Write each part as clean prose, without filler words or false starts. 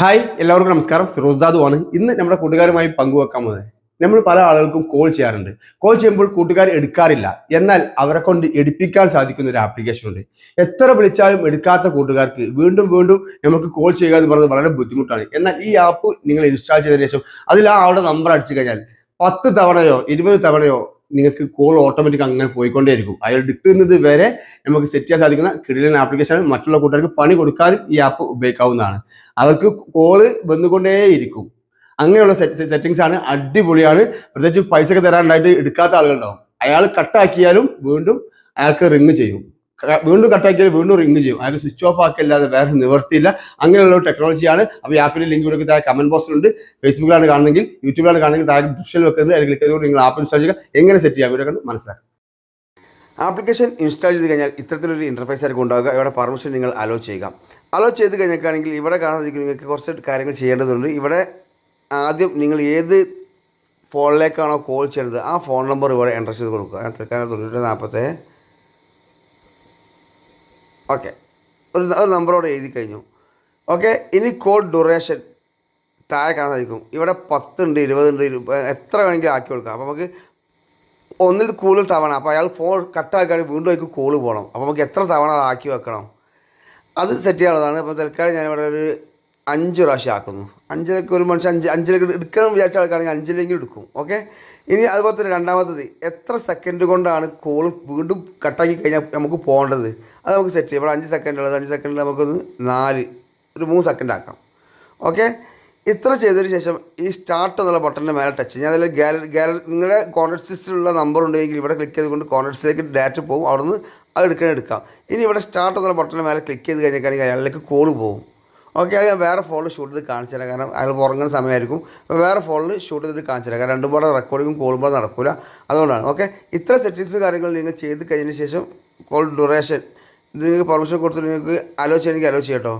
Hi എല്ലാവർക്കും നമസ്കാരം. ഫിറോസ് ദാദു ആണ്. ഇന്ന് നമ്മുടെ കൂട്ടുകാരുമായി പങ്കുവെക്കാൻ പോകുന്നത് നമ്മൾ പല ആളുകൾക്കും കോൾ ചെയ്യാറുണ്ട്. കോൾ ചെയ്യുമ്പോൾ കൂട്ടുകാർ എടുക്കാറില്ല. എന്നാൽ അവരെ കൊണ്ട് എടുപ്പിക്കാൻ സാധിക്കുന്ന ഒരു ആപ്ലിക്കേഷൻ ഉണ്ട്. എത്ര വിളിച്ചാലും എടുക്കാത്ത കൂട്ടുകാർക്ക് വീണ്ടും വീണ്ടും നമുക്ക് കോൾ ചെയ്യുക എന്ന് പറയുന്നത് വളരെ ബുദ്ധിമുട്ടാണ്. എന്നാൽ ഈ ആപ്പ് നിങ്ങൾ ഇൻസ്റ്റാൾ ചെയ്തതിനു ശേഷം അതിൽ ആ ആളുടെ നമ്പർ അടിച്ചു കഴിഞ്ഞാൽ 10 തവണയോ 20 തവണയോ നിങ്ങൾക്ക് കോൾ ഓട്ടോമാറ്റിക് അങ്ങനെ പോയിക്കൊണ്ടേയിരിക്കും. അയാൾ എടുക്കുന്നത് വരെ നമുക്ക് സെറ്റ് ചെയ്യാൻ സാധിക്കുന്ന കിടിലൻ ആപ്ലിക്കേഷൻ. മറ്റുള്ള കൂട്ടുകാർക്ക് പണി കൊടുക്കാനും ഈ ആപ്പ് ഉപയോഗിക്കാവുന്നതാണ്. അവർക്ക് കോള് വന്നുകൊണ്ടേയിരിക്കും. അങ്ങനെയുള്ള സെറ്റിങ്സ് ആണ്, അടിപൊളിയാണ്. പ്രത്യേകിച്ച് പൈസ ഒക്കെ തരാനായിട്ട് എടുക്കാത്ത ആളുകളുണ്ടാവും. അയാൾ കട്ടാക്കിയാലും വീണ്ടും അയാൾക്ക് റിങ് ചെയ്യും. വീണ്ടും കട്ടാക്കിയാൽ വീണ്ടും റിങ് ചെയ്യും. അയാൾക്ക് സ്വിച്ച് ഓഫ് ആക്കിയല്ലാതെ വേറെ നിവർത്തിയില്ല. അങ്ങനെയുള്ള ടെക്നോളജിയാണ്. അപ്പോൾ ഈ ആപ്പിന്റെ ലിങ്ക് ഇവിടെ താഴെ കമന്റ് ബോക്സിലുണ്ട്. ഫേസ്ബുക്കിലാണ് കാണുന്നെങ്കിൽ, യൂട്യൂബിലാണ് കാണുന്നെങ്കിൽ താഴെ ഡിസ്ക്രിപ്ഷനിൽ വെക്കുന്നത്. അതിൽ ക്ലിക്ക് ചെയ്തുകൊണ്ട് നിങ്ങൾ ആപ്പ് ഇൻസ്റ്റാൾ ചെയ്യുക. എങ്ങനെ സെറ്റ് ചെയ്യാം ഇവിടെ കണ്ട് മനസ്സിലാക്കാം. ആപ്ലിക്കേഷൻ ഇൻസ്റ്റാൾ ചെയ്ത് കഴിഞ്ഞാൽ ഇത്തരത്തിലൊരു ഇന്റർഫേസ് ആയിരിക്കും ഉണ്ടാകുക. ഇവിടെ പെർമിഷൻ നിങ്ങൾ അലോ ചെയ്യുക. അലോ ചെയ്ത് കഴിഞ്ഞാണെങ്കിൽ ഇവിടെ കാണാതിരിക്കും നിങ്ങൾക്ക് കുറച്ച് കാര്യങ്ങൾ ചെയ്യേണ്ടതുണ്ട്. ഇവിടെ ആദ്യം നിങ്ങൾ ഏത് ഫോണിലേക്കാണോ കോൾ ചെയ്യുന്നത് ആ ഫോൺ നമ്പർ ഇവിടെ എൻ്റർ ചെയ്ത് കൊടുക്കുക. 90 ഓക്കെ, ഒരു നമ്പറോടെ എഴുതി കഴിഞ്ഞു. ഓക്കെ, ഇനി കോൾ ഡ്യൂറേഷൻ താഴെ കാണാൻ സാധിക്കും. ഇവിടെ 10 ഉണ്ട്, 20 ഉണ്ട്, എത്ര വേണമെങ്കിലും ആക്കി കൊടുക്കാം. അപ്പോൾ നമുക്ക് ഒന്നിൽ കൂടുതൽ തവണ, അപ്പോൾ അയാൾ ഫോൺ കട്ടാക്കുകയാണെങ്കിൽ വീണ്ടും അതിലേക്ക് കോള് പോകണം. അപ്പോൾ നമുക്ക് എത്ര തവണ ആക്കി വെക്കണം അത് സെറ്റ് ചെയ്യാനുള്ളതാണ്. അപ്പോൾ തൽക്കാലം ഞാനിവിടെ ഒരു 5 പ്രാവശ്യം ആക്കുന്നു. 5ലേക്ക് ഒരു മനുഷ്യൻ 5ലേക്ക് എടുക്കണം വിചാരിച്ച ആൾക്കാണെങ്കിൽ 5ലേക്ക് എടുക്കും. ഓക്കെ, ഇനി അതുപോലെ തന്നെ രണ്ടാമത്തത് എത്ര സെക്കൻഡ് കൊണ്ടാണ് കോള് വീണ്ടും കട്ടാക്കി കഴിഞ്ഞാൽ നമുക്ക് പോകേണ്ടത് അത് നമുക്ക് സെറ്റ് ചെയ്യാം. ഇവിടെ 5 സെക്കൻഡ് ഉള്ളത് 5 സെക്കൻഡിൽ നമുക്കൊന്ന് 4 ഒരു 3 സെക്കൻഡ് ആക്കാം. ഓക്കെ, ഇത്ര ചെയ്തതിന് ശേഷം ഈ സ്റ്റാർട്ട് എന്നുള്ള ബട്ടണിൻ്റെ മേലെ ടച്ച് ചെയ്യാം. അതിൽ നിങ്ങളുടെ കോൺടാക്ട് ലിസ്റ്റിലുള്ള നമ്പർ ഉണ്ടെങ്കിൽ ഇവിടെ ക്ലിക്ക് ചെയ്തുകൊണ്ട് കോൺടാക്ട്സിലേക്ക് ഡാറ്റ പോകും. അവിടെ നിന്ന് അത് എടുക്കാം. ഇനി ഇവിടെ സ്റ്റാർട്ട് എന്നുള്ള ബട്ടണിൻ്റെ മേലെ ക്ലിക്ക് ചെയ്ത് കഴിഞ്ഞാൽ അയാളിലേക്ക് കോള് പോകും. ഓക്കെ, അത് ഞാൻ വേറെ ഫോണിൽ ഷൂട്ട് ചെയ്ത് കാണിച്ചു തരാം. കാരണം അയാൾ ഉറങ്ങുന്ന സമയമായിരിക്കും. അപ്പോൾ വേറെ ഫോണിൽ ഷൂട്ട് ചെയ്ത് കാണിച്ചു തരാം. കാരണം രണ്ടും പാടെ റെക്കോർഡിങ്ങും കോളും പാടെ നടക്കില്ല. അതുകൊണ്ടാണ്. ഓക്കെ, ഇത്ര സെറ്റിങ്സ് കാര്യങ്ങൾ നിങ്ങൾ ചെയ്ത് കഴിഞ്ഞതിന് ശേഷം കോൾ ഡ്യൂറേഷൻ ഇത് നിങ്ങൾക്ക് പെർമിഷൻ കൊടുത്തിട്ട് നിങ്ങൾക്ക് അലോ ചെയ്യണമെങ്കിൽ അലോ ചെയ്യട്ടോ.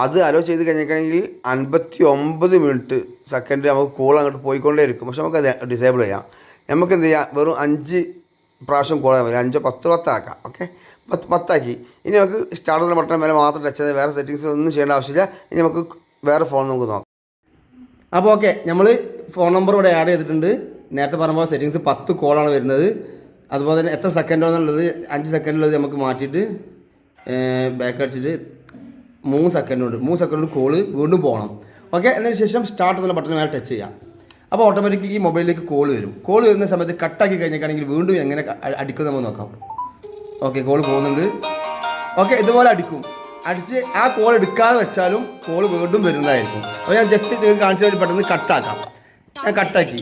അത് അലോ ചെയ്ത് കഴിഞ്ഞിട്ടുണ്ടെങ്കിൽ 59 മിനിറ്റ് സെക്കൻഡ് നമുക്ക് കോൾ അങ്ങോട്ട് പോയിക്കൊണ്ടേ ഇരിക്കും. പക്ഷെ നമുക്ക് അത് ഡിസേബിൾ ചെയ്യാം. നമുക്ക് എന്ത് ചെയ്യാം, വെറും 5 പ്രാവശ്യം കോൾ ചെയ്യാൻ മതി. 5 10 ആക്കാം. ഓക്കെ, 10 ആക്കി. ഇനി നമുക്ക് സ്റ്റാർട്ട് ചെയ്യുന്ന ബട്ടൺ മേലെ മാത്രം ടച്ച് ചെയ്ത് വേറെ സെറ്റിങ്സ് ഒന്നും ചെയ്യേണ്ട ആവശ്യമില്ല. ഇനി നമുക്ക് വേറെ ഫോൺ നമുക്ക് നോക്കാം. അപ്പോൾ ഓക്കെ, നമ്മൾ ഫോൺ നമ്പർ ഇവിടെ ആഡ് ചെയ്തിട്ടുണ്ട്. നേരത്തെ പറയുമ്പോൾ സെറ്റിങ്സ് 10 കോളാണ് വരുന്നത്. അതുപോലെ തന്നെ എത്ര സെക്കൻഡാണെന്നുള്ളത് 5 സെക്കൻഡുള്ളത് നമുക്ക് മാറ്റിയിട്ട് ബാക്ക് അടിച്ചിട്ട് 3 സെക്കൻഡുണ്ട്. 3 സെക്കൻഡ് കോള് വീണ്ടും പോകണം. ഓക്കെ, എന്നതിന് ശേഷം സ്റ്റാർട്ട് എന്നുള്ള ബട്ടൺ മേലെ ടച്ച് ചെയ്യാം. അപ്പോൾ ഓട്ടോമാറ്റിക് ഈ മൊബൈലിലേക്ക് കോൾ വരും. കോൾ വരുന്ന സമയത്ത് കട്ടാക്കി കഴിഞ്ഞിട്ടാണെങ്കിൽ വീണ്ടും എങ്ങനെ അടിക്കും നമുക്ക് നോക്കാം. ഓക്കെ, കോൾ പോകുന്നുണ്ട്. ഓക്കെ, ഇതുപോലെ അടിച്ച് ആ കോൾ എടുക്കാതെ വെച്ചാലും കോൾ വീണ്ടും വരുന്നതായിരിക്കും. അപ്പോൾ ഞാൻ ജസ്റ്റ് നിങ്ങൾക്ക് കാണിച്ചു വേണ്ടി പെട്ടെന്ന് കട്ടാക്കാം. ഞാൻ കട്ടാക്കി,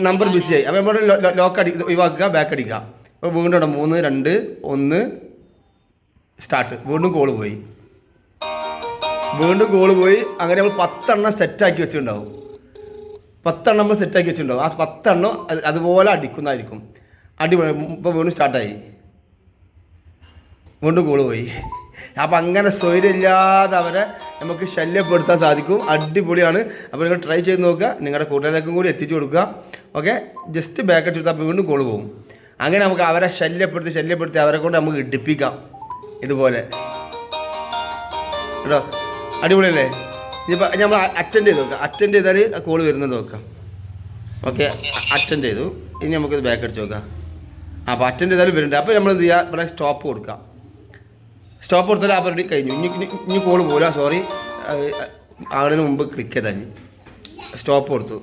നമ്പർ ബിസിയായി. അപ്പോൾ നമ്മൾ ലോക്ക് ഒഴിവാക്കുക, ബാക്ക് അടിക്കുക. അപ്പോൾ വീണ്ടും 3 2 1 സ്റ്റാർട്ട്. വീണ്ടും കോള് പോയി. അങ്ങനെ നമ്മൾ 10 എണ്ണം സെറ്റാക്കി വെച്ചിട്ടുണ്ടാവും. 10 എണ്ണം നമ്മൾ സെറ്റാക്കി വെച്ചിട്ടുണ്ടാവും. ആ 10 എണ്ണം അതുപോലെ അടിക്കുന്നതായിരിക്കും. അടിപൊളി. ഇപ്പോൾ വീണ്ടും സ്റ്റാർട്ടായി, വീണ്ടും കോള് പോയി. അപ്പോൾ അങ്ങനെ സ്വൈര്യമില്ലാതെ അവരെ നമുക്ക് ശല്യപ്പെടുത്താൻ സാധിക്കും. അടിപൊളിയാണ്. അപ്പോൾ നിങ്ങൾ ട്രൈ ചെയ്ത് നോക്കുക. നിങ്ങളുടെ കൂട്ടുകാരിലേക്കും കൂടി എത്തിച്ചു കൊടുക്കുക. ഓക്കെ, ജസ്റ്റ് ബാക്ക് അടിച്ചെടുത്താൽ വീണ്ടും കോള് പോകും. അങ്ങനെ നമുക്ക് അവരെ ശല്യപ്പെടുത്തി അവരെ കൊണ്ട് നമുക്ക് ഇടിപ്പിക്കാം ഇതുപോലെ കേട്ടോ. അടിപൊളിയല്ലേ? ഇതിപ്പോൾ നമ്മൾ അറ്റൻഡ് ചെയ്ത് നോക്കാം. അറ്റൻഡ് ചെയ്താൽ കോള് വരുന്നത് നോക്കാം. ഓക്കെ, അറ്റൻഡ് ചെയ്തു. ഇനി നമുക്കിത് ബാക്ക് അടിച്ച് നോക്കാം. അപ്പോൾ അറ്റൻഡ് ചെയ്താലും വരുന്നുണ്ട്. അപ്പോൾ നമ്മൾ എന്ത് ചെയ്യുക, ഇവിടെ സ്റ്റോപ്പ് കൊടുക്കാം. സ്റ്റോപ്പ് കൊടുത്താൽ ആ പരിപാടി കഴിഞ്ഞു. ഇനി കോള് പോരാ, സോറി, ആളിന് മുമ്പ് ക്ലിക്ക് ചെയ്താൽ സ്റ്റോപ്പ് കൊടുത്തു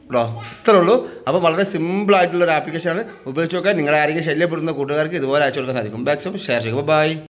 കേട്ടോ. ഇത്രേ ഉള്ളൂ. അപ്പോൾ വളരെ സിമ്പിളായിട്ടുള്ളൊരു ആപ്ലിക്കേഷനാണ്. ഉപയോഗിച്ച് നോക്കാൻ. നിങ്ങളെ ആരെങ്കിലും ശല്യപ്പെടുന്ന കൂട്ടുകാർക്ക് ഇതുപോലെ അയച്ചു കൊടുക്കാൻ സാധിക്കും. മാക്സിമം ഷെയർ ചെയ്യുക. ബൈ.